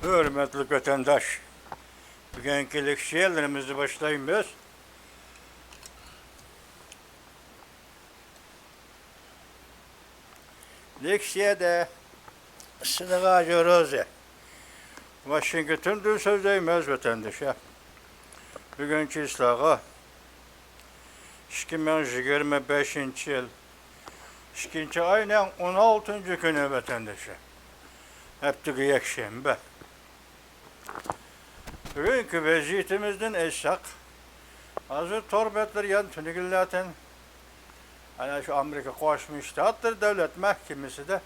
Hürmetli vatandaş, bugünkü leksiyalarımızı başlayıyoruz. Leksiyada sınağa görüyoruz. Washington'da sözleyimiz vatandaşa. Bugünkü islağı 2025 yıl 2. ayın 16. günü vatandaşa. Hepti yakşembe. Bugünkü vaziyetimizden eşak. Hazır torbetler yan tünügüllaten ana şu Amerika Koşmuş Ştatlar Devlet Mahkemesi de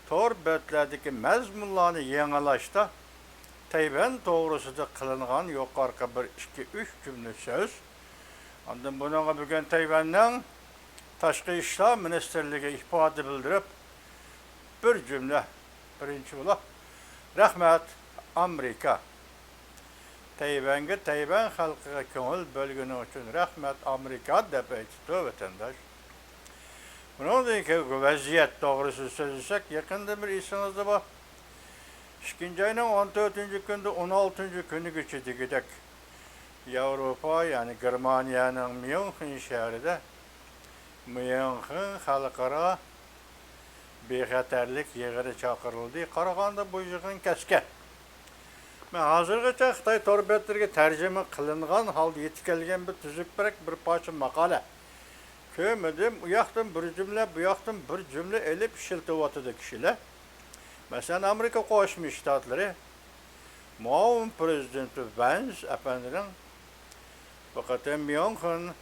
torbetlerdeki mezmunlarını yenilaşta Tayvan doğrusunda kılınğan yukarı bir 2-3 cümle söz. Ondan bununla bugün Tayvan'ın Taşqi İşler Ministerliği ifade bildirip bir cümle birinci ola rahmet Amerika Tayvan'a Tayvan halkına köngül bölgünü için rahmet Amerika dep aytdı vatandaş. Bunun ki vaziyet doğrusu sözlesek yakında bir isinizde var. 2. ayın 14. günde 16. günü geçirdik. Avrupa yani Germanya'nın München şehrinde München halkara bexatarlik yığını çağırıldı. Qaraganda bu yığın kesken. Ben hazırgacha Xitoy torbetleriga tarjima qilingan holda yetib kelgan bir tuzukbarak bir parcha maqola. Ko'rmadim, u yoqdan bir jumla, bu yoqdan bir jumla elib shiltiyotdi kishilar. Masalan, Amerika Qo'shma Shtatlari muavin prezidenti Vance apandining faqat München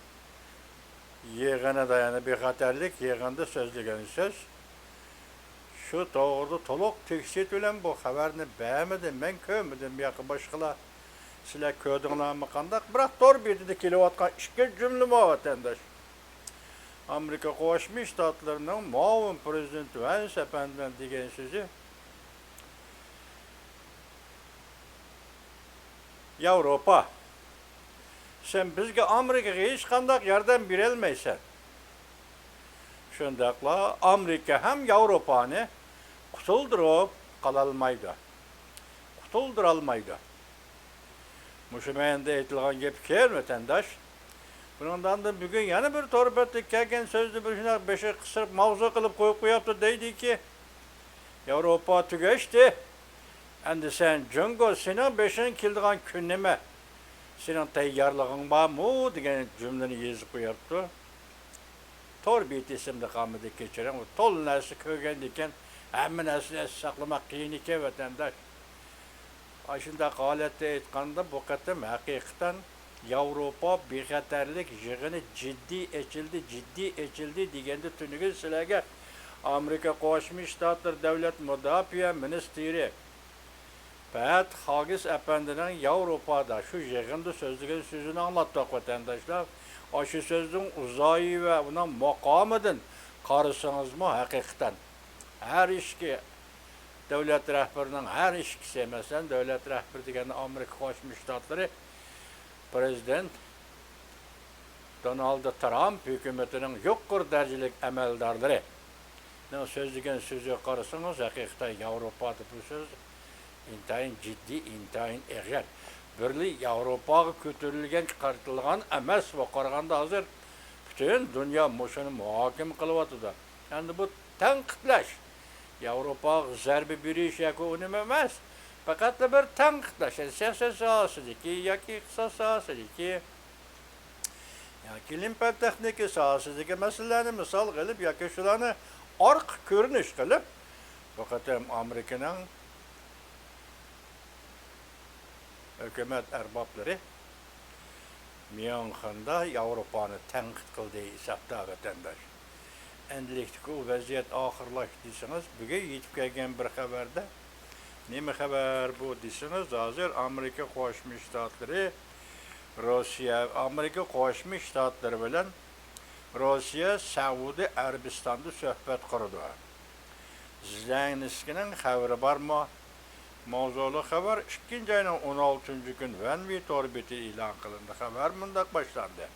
yig'inida, ya'ni bexatarlik yig'inida so'zlagan so'z. Şu doğru toluq teksit bilen bu xabarni beğenmedim, ben kömedim, yoki boshqalar sizlar ko'rdinglarmi qandaq, biroq to'g'ri bu yerda kelayotgan ikki jumla vatandosh. Amerika Qo'shma Shtatlarining muavin prezidenti Vance apandining degan so'zi Yevropa, sen bizga Amerikaga hech qanday yordam berolmaysan. Shundaqla Amerika ham Yevropani qutuldirib qololmaydi. Qutuldirolmaydi. Mushu menda aytilgan gap kel vatandosh. Bundan da bugün yana bir torbetlik kelgan so'zni bir shunaq beshi qisirib mavzu qilib qo'yib qo'yapti deydiki, Yevropa tugashdi. Endi sen Jungo sening beshin keldigan kun nima? Sening tayyorlig'ing bormi degan jumlani yozib qo'yapti. Torbet isimli qamida kechiring, to'l narsa ko'rgan ekan, hamma narsani saqlamoq qiyin ekan vatandosh. Shunday holatda aytganda bu qatam haqiqatan Yevropa bexatarlik yig'ini jiddiy ochildi deganda tuniga sizlarga Amerika Qo'shma Shtatlar Davlat Mudofaa Ministri Pat Hagis apandining Yevropada shu yig'inda so'zlagan so'zini anlatmoq vatandoshlar. Şu sözün uzayı ve buna makamıdın karısınız mı hakikaten? Her işki devlet rehberinin her işkisi mesela devlet rehberi degen Amerika Qo'shma Shtatlari Prezident Donald Trump hükümetinin yuqori darajalik amaldorlari. So'zlagan so'ziga qarasangiz hakikaten Yevropada bu so'z intayin ciddi, intayin eg'ir. Birli Avrupaga ko'tarilgan, chiqarilgan emas va qaraganda hozir butun dunyo mushuni muhokama qilyapti. Endi bu tanqidlash. Avrupaga zarba berish yoki nima emas. Faqat bir tanqidlash. Siyosiy sohasidagi yoki iqtisod sohasidagi yoki ilm-fan texnika sohasidagi masalalarni misol qilib yoki shularni orqa ko'rinish qilib faqat Amerikaning hükümet erbapları München'da Avrupa'nı tenkit kıldığı hesapta vatandaş. Endilikdeki o vaziyet ahırlaştıysanız, bugün yetip gelgen bir haberde, neme haber bu deyseniz, hazır Amerika Qo'shma Shtatlari, Amerika Qo'shma Shtatlari bilan Rossiya, Saudiya Arabistonda suhbat qurdi. Zelenskiyning xabari bormi? Mavzulu haber 2. ayın 16. gün Venvi torbeti ilan kılındı. Haber mındak başlandı.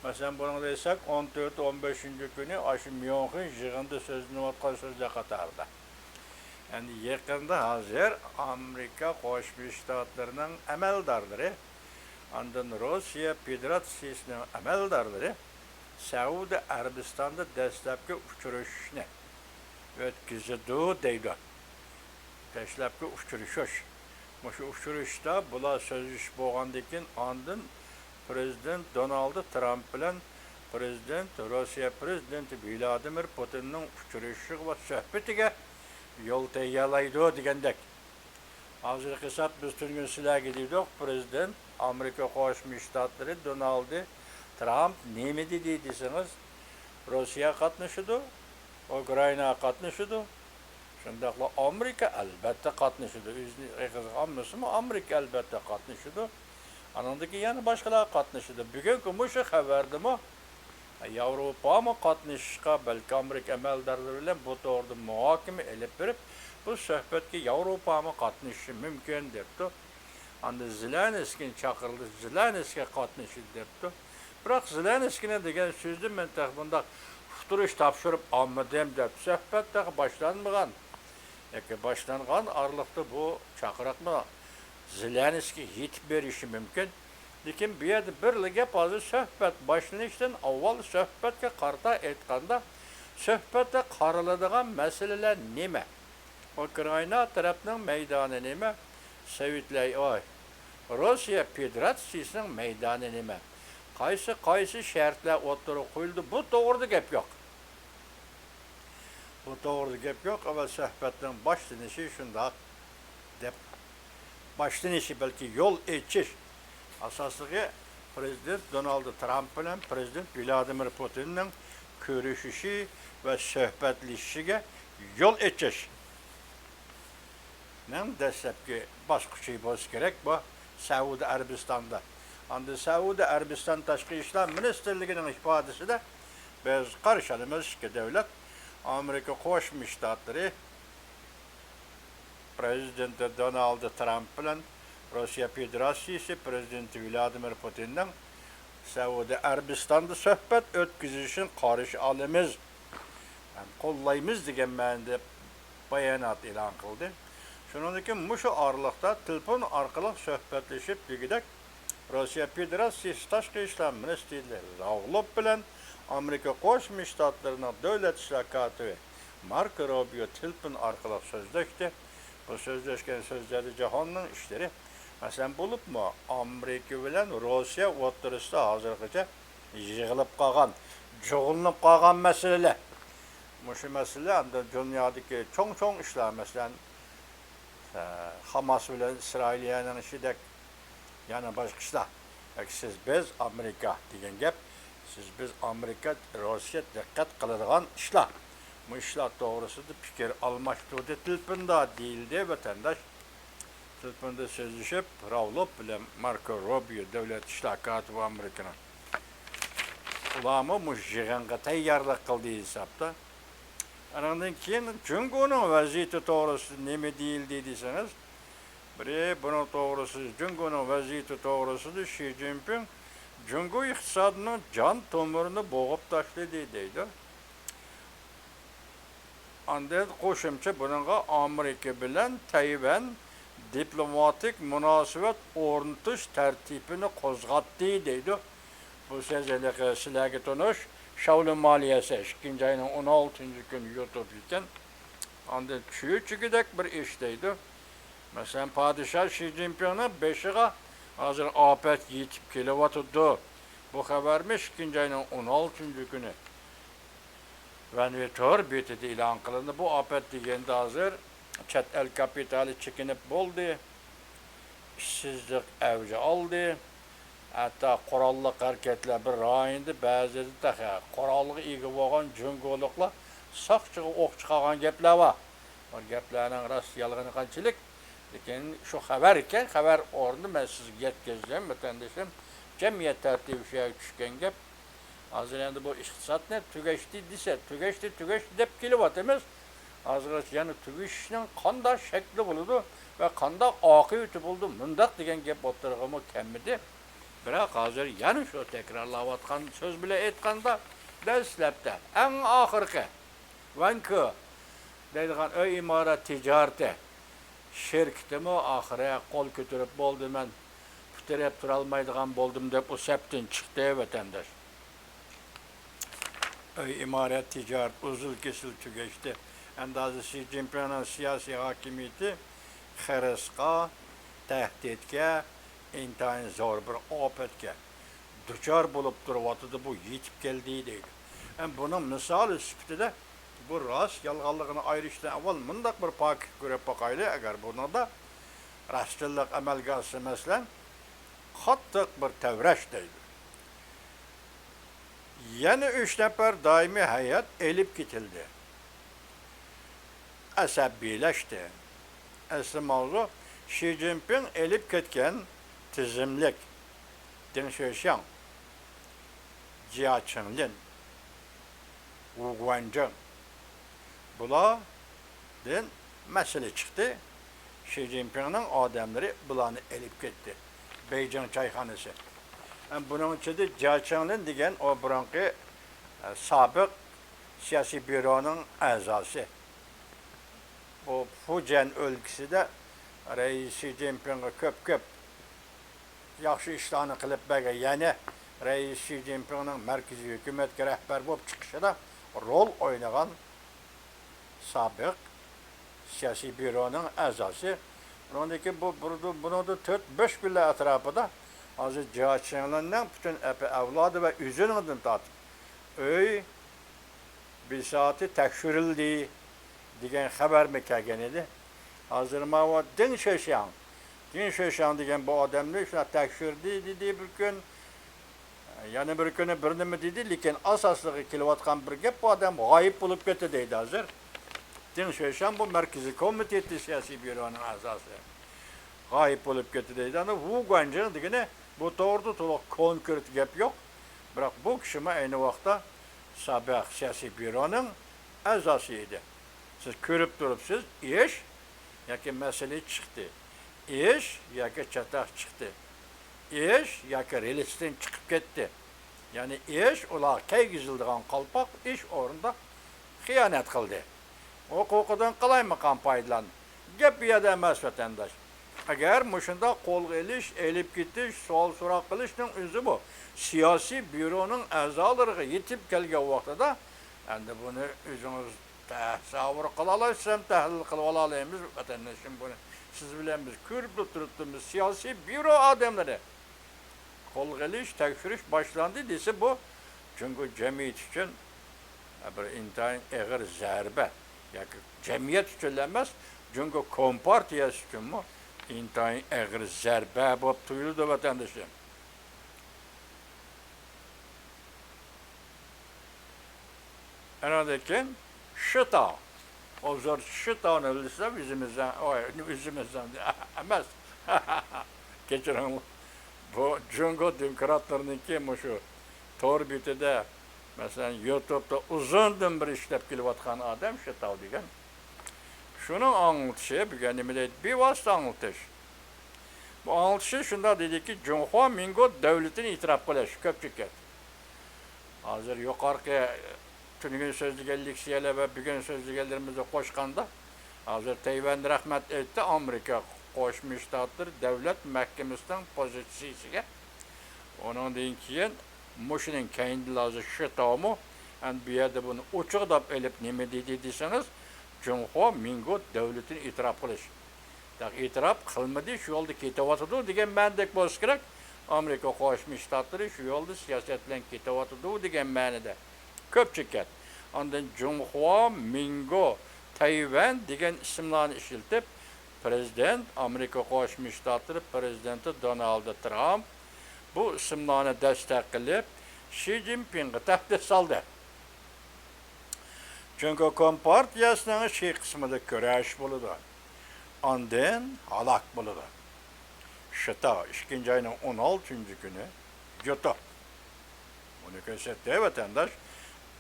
Mesela bunu desek 14-15. günü aşı München yığında sözünü atkan sözle katardı. Endi yaqında hozir Amerika Qo'shma Shtatlarining amaldorlari, ondan Rossiya Federatsiyasining amaldorlari Saudiya Arabistonda dastlabki uchrashishni o'tkazadi deydi. Dastlabki uchrashish. Shu uchrashishda bular so'zlashib bo'lgandan keyin ondan Prezident Donald Tramp bilan Rossiya prezidenti Vladimir Putinning uchrashishi va suhbatiga yo'l tayyorlaydi degandek. Hozirgi hisob biz turgan sizlarga deydik, prezident Amerika Qo'shma Shtatlari Donald Tramp nima dedi desangiz, Rossiya qatnashadi, Ukraina qatnashadi. Shundaqla Amerika albatta qatnashadi. O'zini Amerika albatta qatnashadi. Anandaki yana boshqalar qatnashadi. Bugungi mushu xabardimi? Yevropa mı qatnashishga, balki Amerika amaldorlari bilan bu to'g'rida muhokama elib berib, bu suhbatga Yevropa mı qatnashishi mumkin debdi. Endi Zelenskiy chaqirildi, Zelenskiy qatnashdi debdi. Biroq Zelenskiy degan so'zni men bunda futurish topshirib olmadim deb suhbatda boshlanmagan. Yoki boshlangan oraliqda bu chaqiriqni Zelenskiy yetib berishi mumkin. Lekin bu yerda bir gap hozir suhbat boshlanishdan avval suhbatga qarta aytganda, suhbatda qaraladigan masalalar nima? Ukraina tarafining maydoni nima? Rossiya Federatsiyasining maydoni nima? Qaysi shartlar o'tirib qo'yildi? Bu to'g'rida gap yo'q. Bu to'g'rida gap yo'q. Avval suhbatning boshlanishi shundoq deb boshlanishi balki yo'l echish. Asosligi Prezident Donald Tramp bilan Prezident Vladimir Putinning ko'rishishi va suhbatlashishiga yo'l echish. Nam dastlabki bosqichi bo'lishi kerak bu Saudiya Arabistonda. Endi Saudiya Arabiston tashqi ishlar ministrligining ifodasida biz qarshilamiz ki davlat Amerika Qo'shma Shtatlari Prezidenti Donald Tramp bilan Rossiya Federatsiyasi prezidenti Vladimir Putinning Saudiya Arabistonda suhbat o'tkazishini qarshi olamiz. Qo'llaymiz degan ma'noda bayonot e'lon qildi. Shundan keyin mushu oraliqda telefon orqali suhbatlashib degidek Rossiya Federatsiyasi tashqi ishlar ministrligi Lavrov bilan Amerika Qo'shma Shtatlarining davlat ishlar kotibi Marko Rubio telefon orqali so'zlashdi. Bu so'zlashgan so'zlarda jahonning ishlari masalan bo'libmi? Amerika bilan Rossiya o'rtasida hozirgacha yig'ilib qolgan, cho'g'ilib qolgan masalalar. Mushu masala dunyodagi cho'ng ishlar, masalan Hamas bilan Isroilning ishidek yana boshqa ishlar. Siz biz Amerika degan gap, biz Amerika Rossiya diqqat qiladigan ishlar. Bu ishlar to'g'risida fikr almashtirdi telefonda deyildi vatandosh. Telefonda so'zlashib, Lavrov bilan Marko Rubio davlat ishlar kotibi Amerikaning. Ularni yig'inga tayyorlik qildi hisobda. Andan keyin Jungoning vaziyati to'g'risida nima deyildi desangiz, buning to'g'risida Jungoning vaziyati to'g'risida Xi Jinping Jungo iqtisodining jon tomirini bo'g'ib tashladi deydi. Andan qo'shimcha buningga Amerika bilan Tayvan diplomatik munosabat o'rnatish tartibini qo'zg'atdi deydi. Bu so'zlarga sizlarga tonish Shaolin moliyasi 2 ayning 16-kuni YouTube ekan. Anda tushugidek bir ish deydi. Masalan, podshoh Xi Jinpingning beshiga hozir ofat yetib kelyapti. Bu xabarmi 2 ayning 16-kuni Vanvetor betida e'lon qilindi. Bu ofat deganda hozir chet el kapitali chekinib bo'ldi. Ishsizlik avj oldi. Hatta qurolli harakatlar bir rayonda ba'zida qurolga ega bo'lgan jungoliklar soqchiga o'q chiqargan gaplar bor. Bu gaplarning rost yolg'oni qanchalik? Lekin shu xabar ekan, xabar o'rnida men sizga yetkazdim, vatandoshim. Jamiyat tartibiga tushgan gap. Hozir endi bu iqtisodni tugashdi desa, tugashdi deb kelyapmiz. Hozir yana tugashning qanday shakli bo'ladi va qanday oqibati bo'ldi, mundaq degan gap o'tirg'imi kamidi. Biroq hozir yana shu takrorlayotgan so'z bilan aytganda, dastlabda eng oxirgi Vanku deydigan öy imarat ticareti şirketimi ahire kol götürüp boldu men puterep turalmaydigan boldum dep o septin çıktı vatandaş. Öy imaret ticaret uzul kesil tügeçti. Endazı Xi Jinping'in siyasi hakimiyeti xereska, tehditke, intayin zor bir opetke düçar bulup duruvatıdı bu yetip geldiği değil. Bunun misali süptide bu rast yalğanlığını ayrıştan avval mındak bir pakik görüp bakaylı eğer buna da rastçılık amelge asılmasıyla hattık bir tevreş değil. Yani 3 nefer daimi hayat elip gitildi. Asabiyleşti. Asıl mavzu Xi Jinping elip ketken tizimlik, Deng Xiaoping, Jia Qinglin, Wu Guanzhong. Bula den mesele çıktı. Xi Jinping'in adamları bulanı elip gitti. Beijing çayxanası. Bunun içinde Jia Qinglin degen o buranki sabık siyasi büronun azası. Bu Fujian ülkesi de Reis Xi Jinping'e köp yaxşı işlerini kılıp bege yani Reis Xi Jinping'in merkezi hükümetke rehber bulup çıkışında rol oynayan sabık siyasi büronun azası. Ondaki bunu da 4-5 bile etrafında azı Jia Qinglin'den bütün evladı ve üzününden tatıp öy bir saati tekşirildi diyen haber mi kelgen idi. Hazır mava Deng Xiaoping diyen bu adamını şuna tekşirdi dedi bir gün. Yani bir günü birini mi dedi, lekin asaslığı kilovatkan bir gep bu adam gayip bulup götü deydi hazır. Deng Xiaoping bu merkezi komiteti siyasi büronun asası. Gayip bulup götü deydi. Yani Wu Guanzhong diyene bu doğru tuluk konkret gep yok. Bırak bu kişime aynı vakta sabah siyasi büronun azasıydı. Siz körüp durup siz iş yaki mesele çıktı. İş yaki çatak çıktı. İş yaki relistin çıkıp gitti. Yani iş ola key gizildiğin kalpak iş orunda hıyanet kıldı. O kokudan kalay mı kampaydılan? Gep ya demez vatandaş. Eğer muşunda kol eliş, elip gitiş, sual sorak kılışın üzü bu. Siyasi büronun azaları yetip gelge vaktada yani bunu üzünüz tasavvur kılalıysam tahlil kılalayımız vatandaşım bunu. Siz bilen biz körüp tuttuğumuz siyasi büro adamları kol geliş, tekfiriş başlandı dese bu. Çünkü cemiyet için bir intihar eğer zerbe. Yani cemiyet içinlemez. Çünkü kompartiyası için mi? İntihar eğer zerbe bu tuyuldu vatandaşım. Enadaki şıta. O zor şıta ölürse bizimizden emez. Geçirin bu Cungo demokratlarınınki şu Torbütü'de mesela YouTube'da uzun bir işlep kilovatkan adam şıta diyen. Şunun anlatışı bir vasıta anlatış. Bu anlatışı şunda dedi ki Cunhua Mingo devletini itiraf kılış köpçüket. Hazır yukarıki tünün sözlügellik siyele ve bugün sözlügellerimizi koşkanda hazır Tayvan rahmet etti Amerika koşmuştadır devlet mahkemesinden pozisyonu. Onun dinkiyen muşinin kendi lazı şıtamı bir yerde bunu uçuqdap elip neme dedi deseniz Cunhua Mingo devletini itiraf kılış. İtiraf kılmadı şu yolda ketavatıdı degen bendek boz gerek Amerika koşmuştadır şu yolda siyasetlen ketavatıdı degen manada. Köpçüket. Ondan Cunhua Mingo Tayvan degen isimlerini işiltip Prezident Amerika Qo'shma Shtatlari prezidenti Donald Trump bu isimlerini destekleyip Xi Jinping'e tehdit saldı. Çünkü Kompartiyasının şey kısmında köreş buludu. Ondan halak buludu. Şıta 2. ayının 16. günü yutu. Bunu gösterdi vatandaş.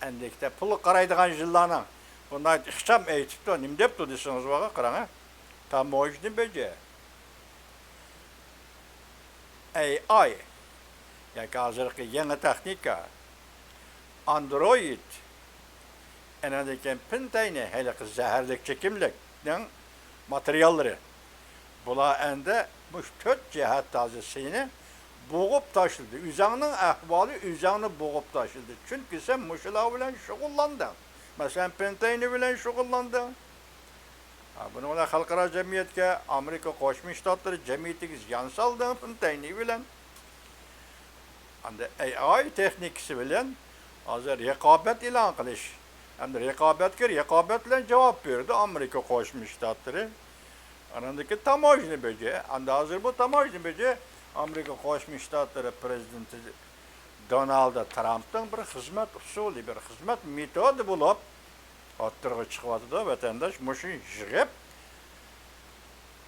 Endikte pulu qaraydigan yıllarına bundan ixcham eytipti, nim depti desiniz bağa qarana. Tam o işini bece. AI, yani hazırki yeni teknika, Android, enedeki pinteyni hele zehirlik çekimlikten materyalları. Bula ende bu dört cihet tazisini boğup taşıldı. Üzerinin ahvali üzerine boğup taşıldı. Çünkü sen muşula bilen şugullandın. Mesela penteyni bilen şugullandın. Bununla halkara cemiyetke Amerika Koşmuş Ştatları cemiyetigiz yansaldı penteyni bilen. Anda AI teknikisi bilen hazır rekabet ilan kılış. Hem de rekabet bilen cevap verdi Amerika Koşmuş Ştatları. Arandaki tamajını bece, anda hazır bu tamajını bece Amerika Koşmuş Ştatları Prezidenti Donald Trump'tan bir hizmet usulü, bir hizmet metodu bulup attırğı çıkıvadı da vatandaş muşu jigip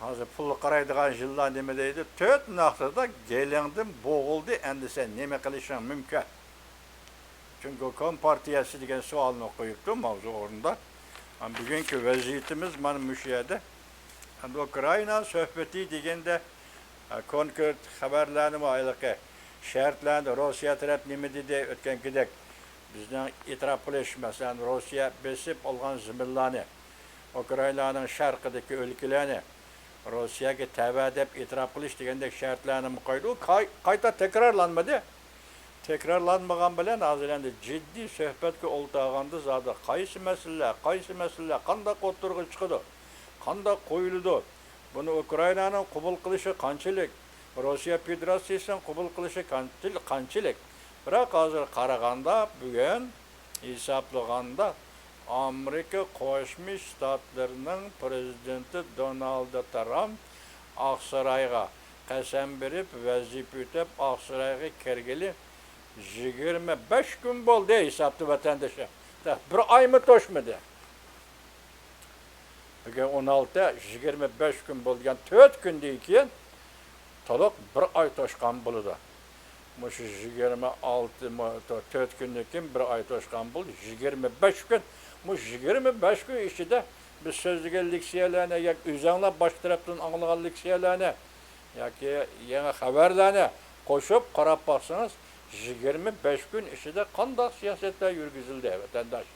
hazır pul qaraydigan yıllar neme deydi, 4 noktada gelendim boğuldu, endi sen neme kılışın mümkün. Çünkü Kompartiyası degan sualını koyuptu mavzu orunda. Bugünkü vaziyetimiz mana müşiyede. Ukrayna söhbeti degende konkret xabarlarni aylıqı şartlarni Rossiya taraf nima dedi o'tgan kidek bizning e'tirof qilish masalan Rossiya besib olgan ziminlarni Ukraynaning sharqidagi o'lkalarni Rossiyaga tava deb e'tirof qilish degandek shartlarni qo'ydi. U qayta takrorlanmadi. Tekrarlanmagan bilan hozir endi jiddiy suhbatga o'ltag'anda zodi qaysi masala qanday o'tirg'i chiqadi, qanday qo'yildi. Buni Ukraynaning qabul qilishi qanchalik, Rossiya Federatsiyasining qabul qilishi qanchalik. Biroq hozir qaraganda bugun hisoblaganda Amerika Qo'shma Shtatlarining prezidenti Donald Trump Oqsaroyga qasam berib, vazifa o'tab Oqsaroyga kirgili 25 gün bo'ldi hisobda vatandaşa. Bir aymi to'shmadi. Bugun 16, 25 gün bo'lgan 4 kundan keyin to'liq bir oy to'shgan bo'ladi. Mush 26 4 kundan keyin bir oy to'shgan bo'ldi. 25 gün. Mush 25 gün ichida biz so'zlagan leksiyalarni yoki o'zinglar bosh tarafdan anglagan leksiyalarni yoki yangi xabarlarni qo'shib qarab baksanız 25 gün içinde qanday siyasetler yürgüzüldü vatandaş.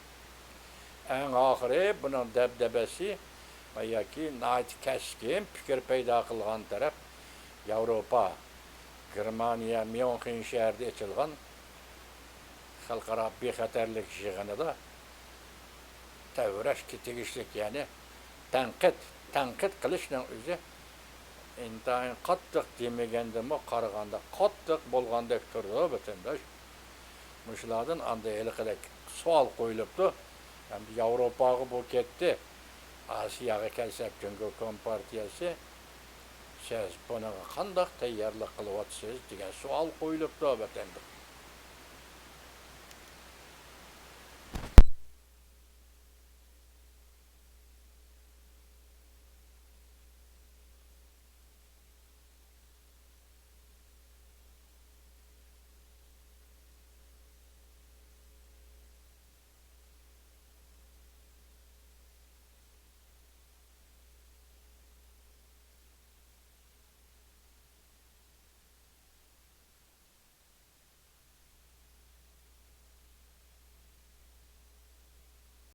En ahiri bunun debdebesi yoki nayt keskin fikir paydo qilgan taraf Yevropa, Germaniya, München shahrida ochilgan xalqaro bexatarlik yig'inida tavrash tegishlik, ya'ni tanqid qilishning o'zi intayin qattiq demagandimi qaraganda qattiq bo'lgandek turdi vatandaş. Muşlardan anda eliqidek savol qo'yilibdi. Endi Yevropaga bu ketdi. Asiyaga kelsak, Jungo Kompartiyasi siz bunaqa qanday tayyorlik qilyapsiz degan savol qo'yilibdi vatandaş.